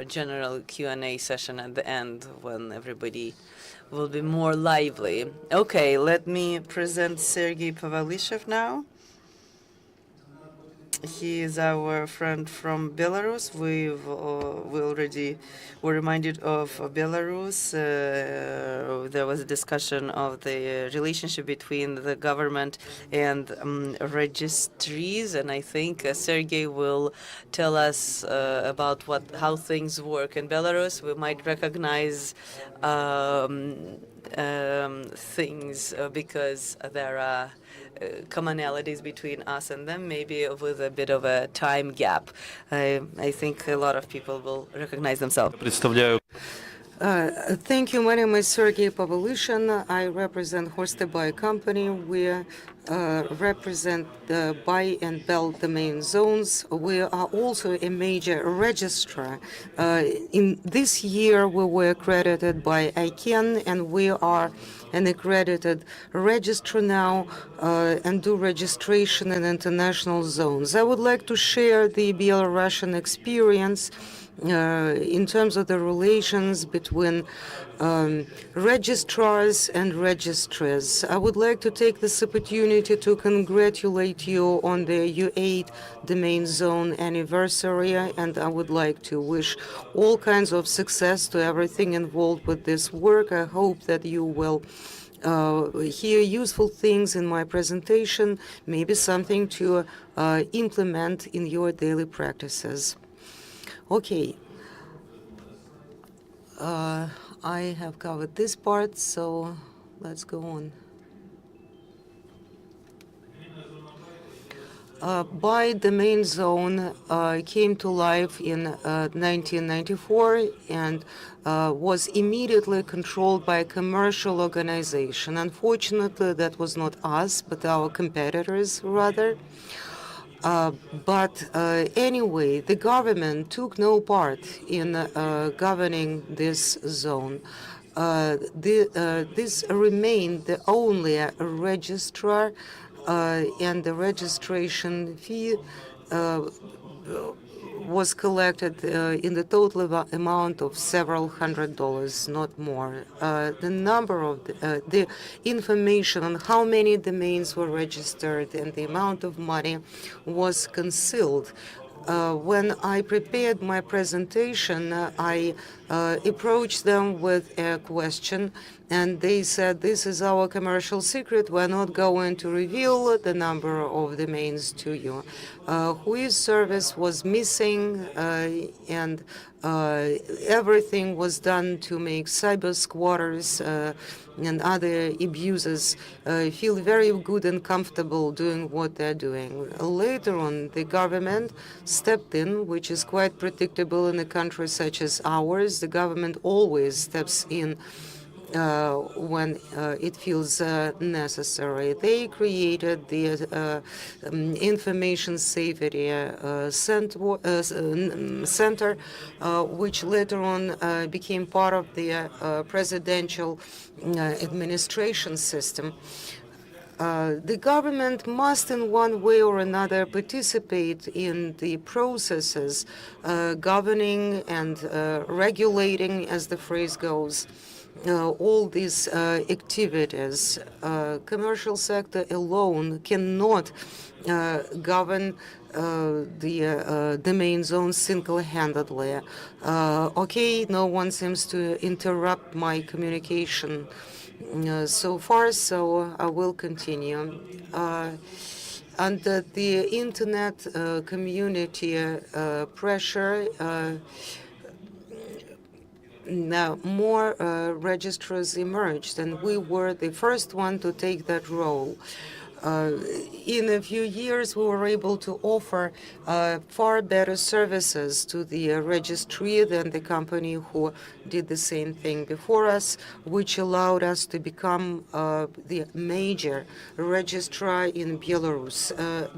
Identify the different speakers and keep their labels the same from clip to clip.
Speaker 1: a general Q&A session at the end when everybody will be more lively. Okay, let me present Sergey Povalishev now. He is our friend from Belarus. We already were reminded of Belarus. There was a discussion of the relationship between the government and registries, and I think Sergey will tell us about how things work in Belarus. We might recognize things because there are commonalities between us and them, maybe with a bit of a time gap. I think a lot of people will recognize themselves.
Speaker 2: Thank you. My name is Sergey Povalishev. I represent Horste Buy company. We represent the buy and belt domain zones. We are also a major registrar. In this year, we were accredited by ICANN, and we are an accredited registrar now and do registration in international zones. I would like to share the Belarusian experience in terms of the relations between registrars and registries. I would like to take this opportunity to congratulate you on the U8 domain zone anniversary, and I would like to wish all kinds of success to everything involved with this work. I hope that you will hear useful things in my presentation, maybe something to implement in your daily practices. Okay, I have covered this part, so let's go on. By domain zone came to life in 1994 and was immediately controlled by a commercial organization. Unfortunately, that was not us, but our competitors, rather. But anyway, the government took no part in governing this zone. This remained the only registrar, and the registration fee was collected in the total amount of several $100s, not more. The number of the information on how many domains were registered and the amount of money was concealed. When I prepared my presentation, I approached them with a question, and they said, "This is our commercial secret. We're not going to reveal the number of domains to you." Whose service was missing, and everything was done to make cyber squatters and other abusers feel very good and comfortable doing what they're doing. Later on, the government stepped in, which is quite predictable in a country such as ours. The government always steps in when it feels necessary. They created the Information Safety Center, which later on became part of the presidential administration system. The government must, in one way or another, participate in the processes governing and regulating, as the phrase goes, all these activities. Commercial sector alone cannot govern the domain zone single-handedly. Okay, no one seems to interrupt my communication so far, so I will continue. Under the internet community pressure, now more registrars emerged, and we were the first one to take that role. In a few years, we were able to offer far better services to the registry than the company who did the same thing before us, which allowed us to become the major registrar in Belarus.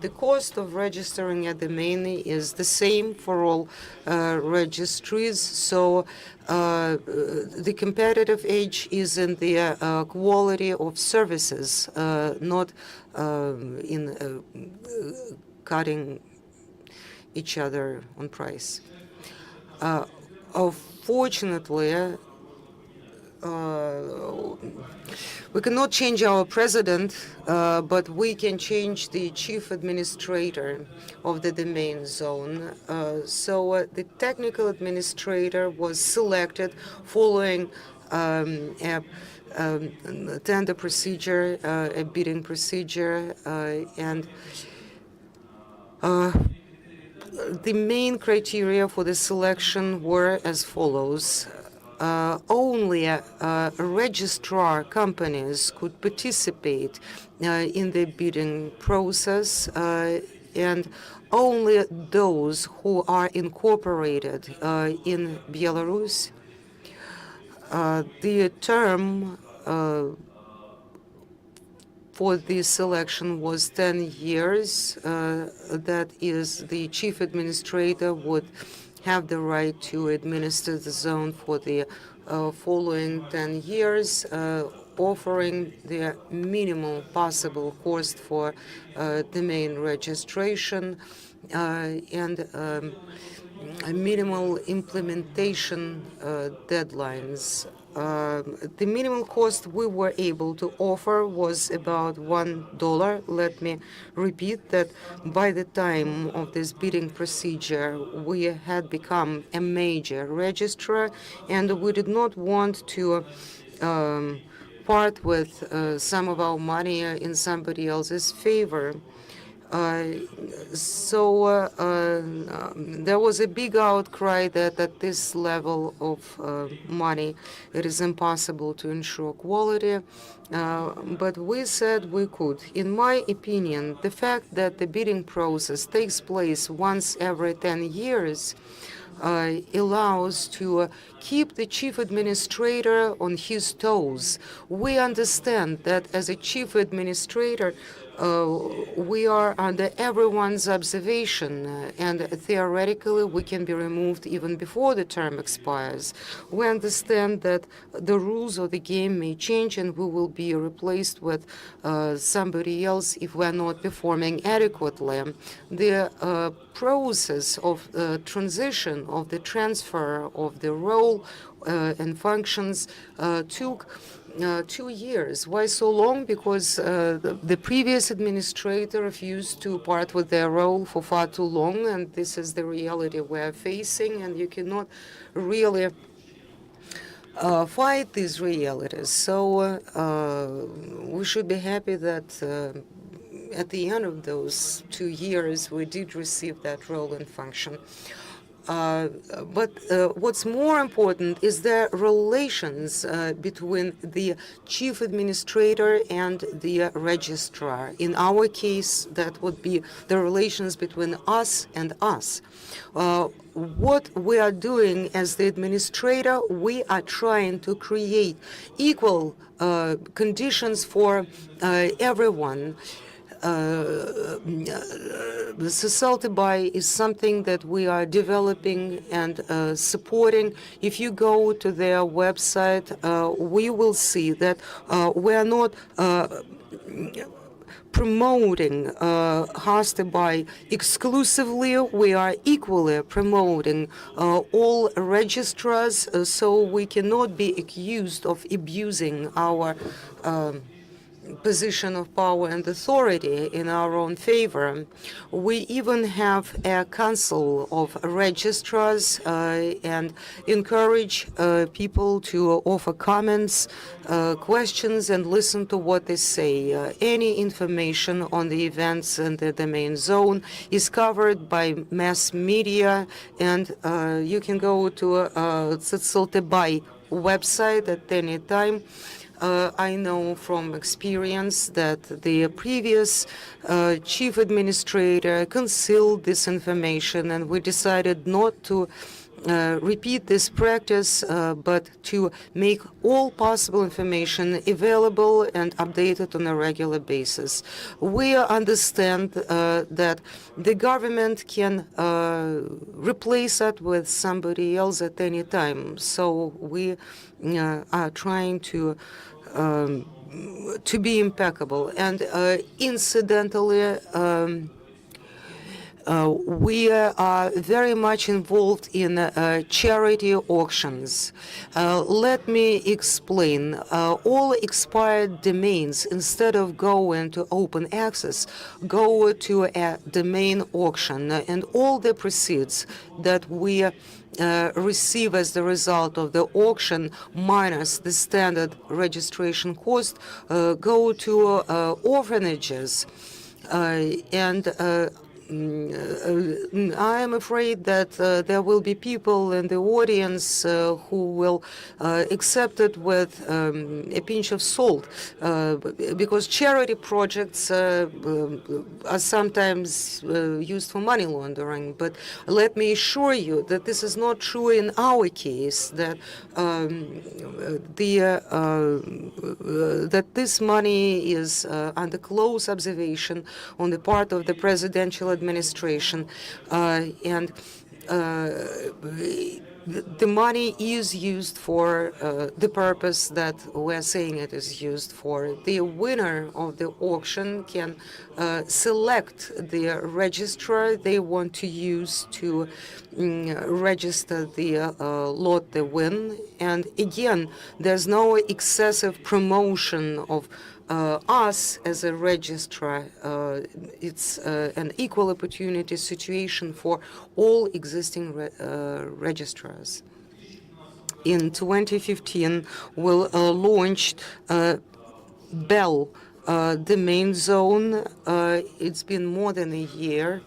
Speaker 2: The cost of registering a domain is the same for all registries, so the competitive edge is in the quality of services, not in cutting each other on price. Fortunately, we cannot change our president, but we can change the chief administrator of the domain zone. The technical administrator was selected following a tender procedure, a bidding procedure, and the main criteria for the selection were as follows. Only registrar companies could participate in the bidding process, and only those who are incorporated in Belarus. The term for this selection was 10 years. That is, the chief administrator would have the right to administer the zone for the following 10 years, offering the minimal possible cost for domain registration and minimal implementation deadlines. The minimum cost we were able to offer was about $1. Let me repeat that by the time of this bidding procedure, we had become a major registrar, and we did not want to part with some of our money in somebody else's favor. There was a big outcry that at this level of money, it is impossible to ensure quality. But we said we could. In my opinion, the fact that the bidding process takes place once every 10 years allows to keep the chief administrator on his toes. We understand that as a chief administrator, we are under everyone's observation, and theoretically we can be removed even before the term expires. We understand that the rules of the game may change and we will be replaced with somebody else if we're not performing adequately. The process of transition, of the transfer of the role and functions took 2 years. Why so long? Because the previous administrator refused to part with their role for far too long, and this is the reality we're facing, and you cannot really fight these realities. So we should be happy that at the end of those 2 years, we did receive that role and function. But what's more important is the relations between the chief administrator and the registrar. In our case, that would be the relations between us and us. What we are doing as the administrator, we are trying to create equal conditions for everyone. The society buy is something that we are developing and supporting. If you go to their website, we will see that we are not promoting Hasta buy exclusively. We are equally promoting all registrars, so we cannot be accused of abusing our position of power and authority in our own favor. We even have a council of registrars and encourage people to offer comments, questions, and listen to what they say. Any information on the events in the domain zone is covered by mass media, and you can go to Tsiltebay website at any time. I know from experience that the previous chief administrator concealed this information, and we decided not to repeat this practice, but to make all possible information available and updated on a regular basis. We understand that the government can replace it with somebody else at any time, so we are trying to be impeccable. And incidentally, We are very much involved in charity auctions. Let me explain. All expired domains, instead of going to open access, go to a domain auction, and all the proceeds that we receive as the result of the auction minus the standard registration cost go to orphanages. I am afraid that there will be people in the audience who will accept it with a pinch of salt, because charity projects are sometimes used for money laundering. But let me assure you that this is not true in our case, that that this money is under close observation on the part of the presidential administration, and the money is used for the purpose that we're saying it is used for. The winner of the auction can select the registrar they want to use to register the lot they win. And again, there's no excessive promotion of us as a registrar. It's an equal opportunity situation for all existing registrars. In 2015, we'll launch Bell domain zone. It's been more than a year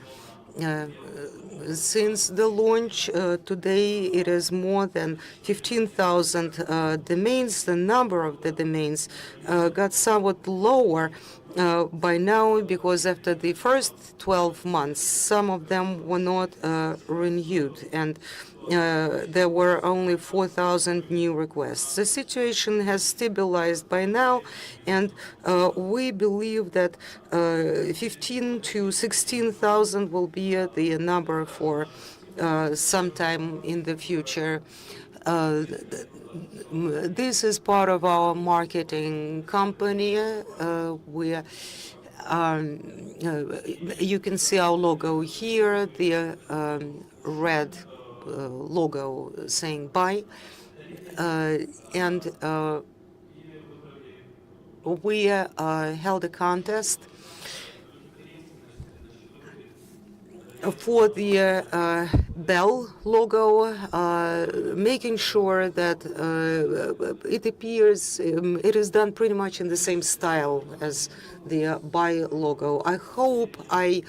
Speaker 2: since the launch. Today it is more than 15,000 domains. The number of the domains got somewhat lower by now, because after the first 12 months, some of them were not renewed, and there were only 4,000 new requests. The situation has stabilized by now, and we believe that 15 to 16,000 will be the number for sometime in the future. This is part of our marketing company. You can see our logo here, the red logo saying buy, and we held a contest for the Bell logo, making sure that it appears, it is done pretty much in the same style as the buy logo. I hope I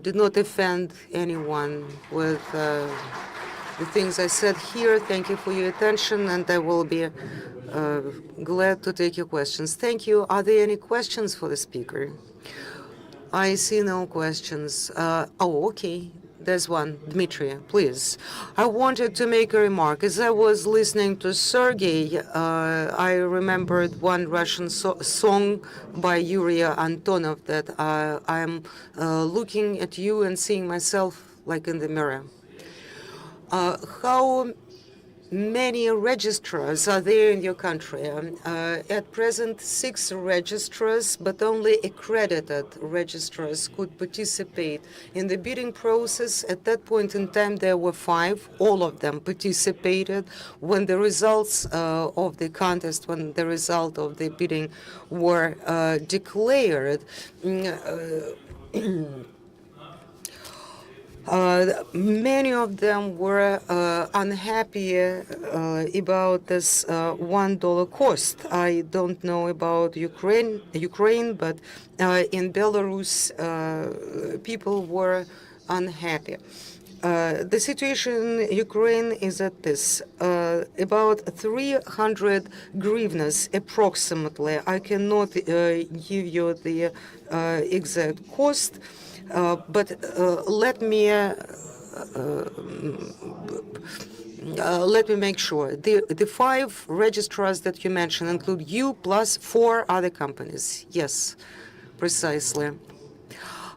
Speaker 2: did not offend anyone with the things I said here. Thank you for your attention, and I will be glad to take your questions. Thank you. Are there any questions for the speaker? I see no questions. Oh, okay. There's one. Dmitry, please. I wanted to make a remark. As I was listening to Sergey, I remembered one Russian song by Yuri Antonov, that I'm looking at you and seeing myself like in the mirror. How many registrars are there in your country? At present, 6 registrars, but only accredited registrars could participate in the bidding process. At that point in time, there were 5. All of them participated. When the results of the contest, when the result of the bidding were declared, many of them were unhappy about this $1 cost. I don't know about Ukraine, but in Belarus, people were unhappy. The situation in Ukraine is at this, about 300 hryvnias approximately. I cannot give you the exact cost. But let me make sure. The 5 registrars that you mentioned include you plus 4 other companies. Yes, precisely.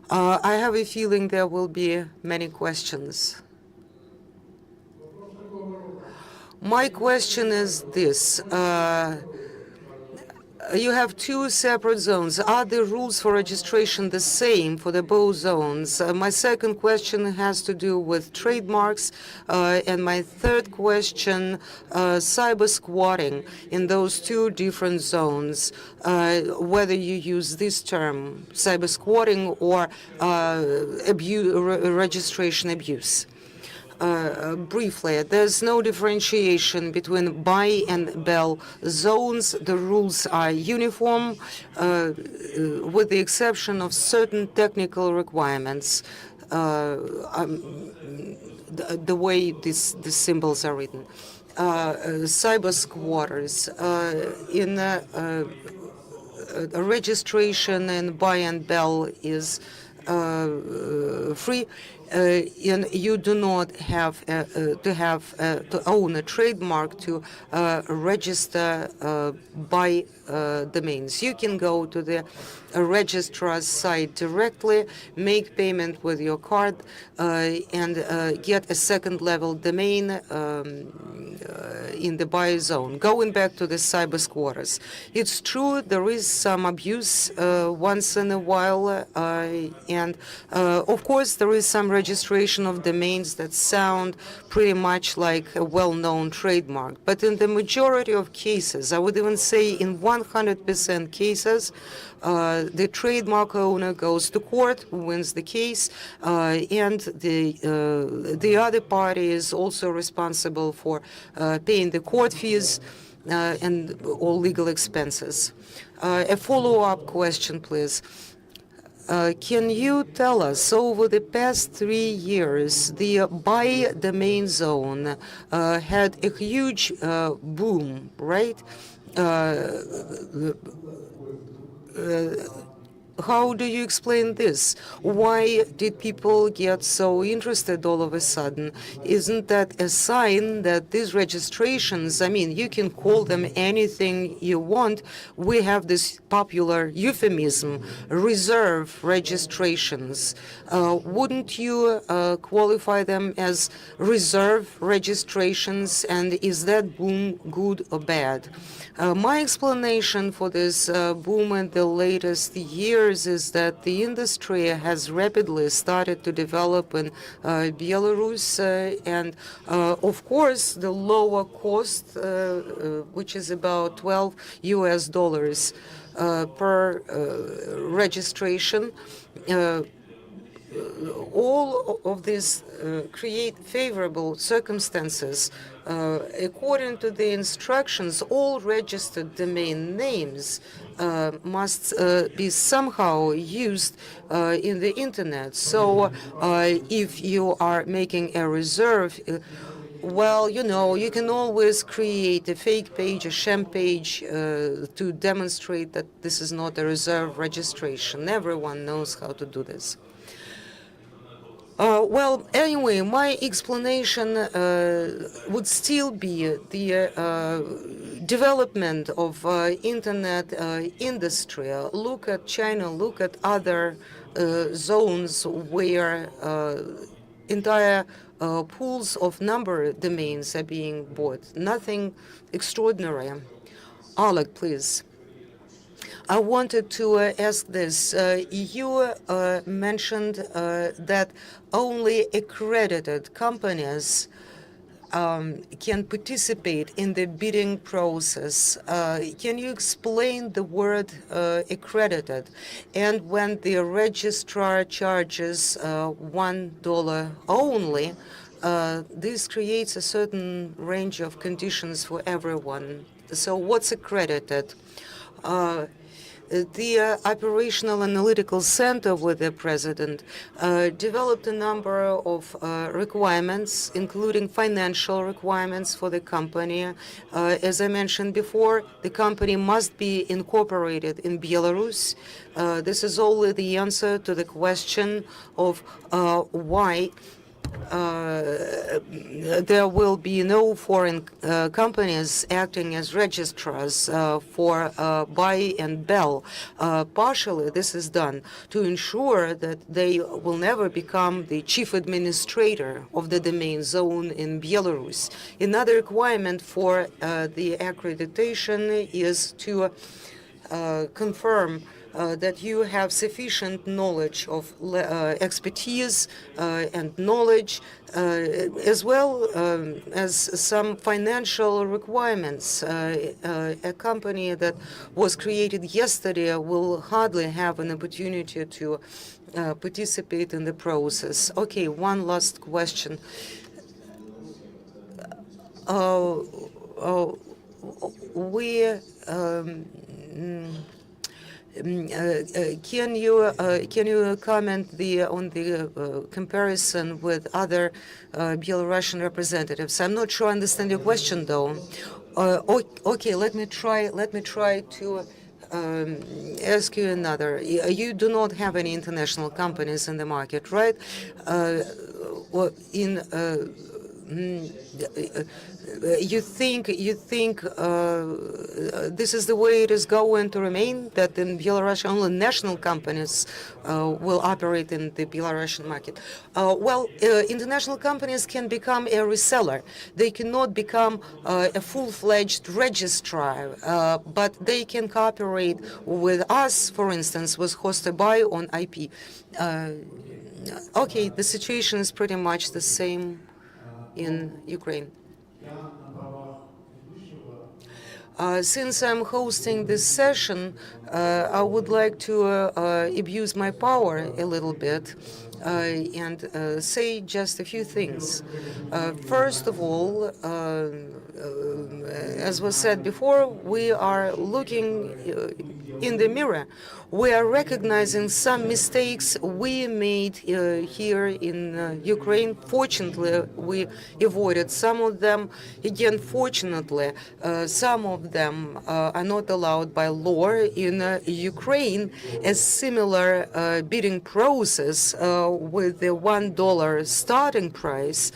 Speaker 2: I have a feeling there will be many questions. My question is this. You have two separate zones. Are the rules for registration the same for the both zones? My second question has to do with trademarks. And my third question, cyber squatting in those two different zones, whether you use this term, cyber squatting, or registration abuse. Briefly, there's no differentiation between buy and bell zones. The rules are uniform, with the exception of certain technical requirements, the way these symbols are written. Cyber squatters in registration and buy and bell is free, and you do not have to own a trademark to register by domains. You can go to the registrar's site directly, make payment with your card, and get a second-level domain in the buy zone. Going back to the cyber squatters, it's true there is some abuse once in a while, and of course there is some registration of domains that sound pretty much like a well-known trademark. But in the majority of cases, I would even say in 100% cases, the trademark owner goes to court, wins the case, and the other party is also responsible for paying the court fees and all legal expenses. A follow-up question, please. Can you tell us, over the past 3 years, the buy domain zone had a huge boom, right? How do you explain this? Why did people get so interested all of a sudden? Isn't that a sign that these registrations, I mean, you can call them anything you want. We have this popular euphemism, reserve registrations. Wouldn't you qualify them as reserve registrations? And is that boom good or bad? My explanation for this boom in the latest years is that the industry has rapidly started to develop in Belarus, and of course the lower cost, which is about $12 per registration, all of these create favorable circumstances. According to the instructions, all registered domain names must be somehow used in the internet. So if you are making a reserve, well, you know, you can always create a fake page, a sham page, to demonstrate that this is not a reserve registration. Everyone knows how to do this. Well, anyway, my explanation would still be the development of internet industry. Look at China, look at other zones where entire pools of number domains are being bought. Nothing extraordinary. Oleg, please. I wanted to ask this. You mentioned that only accredited companies can participate in the bidding process. Can you explain the word accredited? And when the registrar charges $1 only, this creates a certain range of conditions for everyone. So what's accredited? The Operational Analytical Center with the President developed a number of requirements, including financial requirements for the company. As I mentioned before, the company must be incorporated in Belarus. This is only the answer to the question of why there will be no foreign companies acting as registrars for buy and bell. Partially, this is done to ensure that they will never become the chief administrator of the domain zone in Belarus. Another requirement for the accreditation is to confirm that you have sufficient knowledge of expertise and knowledge, as well as some financial requirements. A company that was created yesterday will hardly have an opportunity to participate in the process. Okay, one last question. Can you comment on the comparison with other Belarusian representatives? I'm not sure I understand your question, though. Okay, let me try to ask you another. You do not have any international companies in the market, right? You think this is the way it is going to remain, that in Belarus only national companies will operate in the Belarusian market? Well, international companies can become a reseller. They cannot become a full-fledged registrar, but they can cooperate with us, for instance, with hosted by on IP. Okay, the situation is pretty much the same in Ukraine. Since I'm hosting this session, I would like to abuse my power a little bit and say just a few things. First of all, as was said before, we are looking in the mirror. We are recognizing some mistakes we made here in Ukraine. Fortunately, we avoided some of them. Again, fortunately, some of them are not allowed by law. In Ukraine, a similar bidding process with the $1 starting price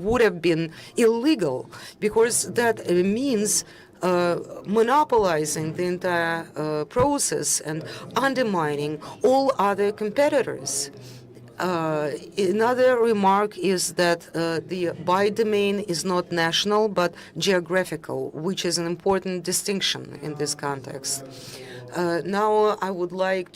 Speaker 2: would have been illegal, because that means monopolizing the entire process and undermining all other competitors. Another remark is that the buy domain is not national but geographical, which is an important distinction in this context. Now I would like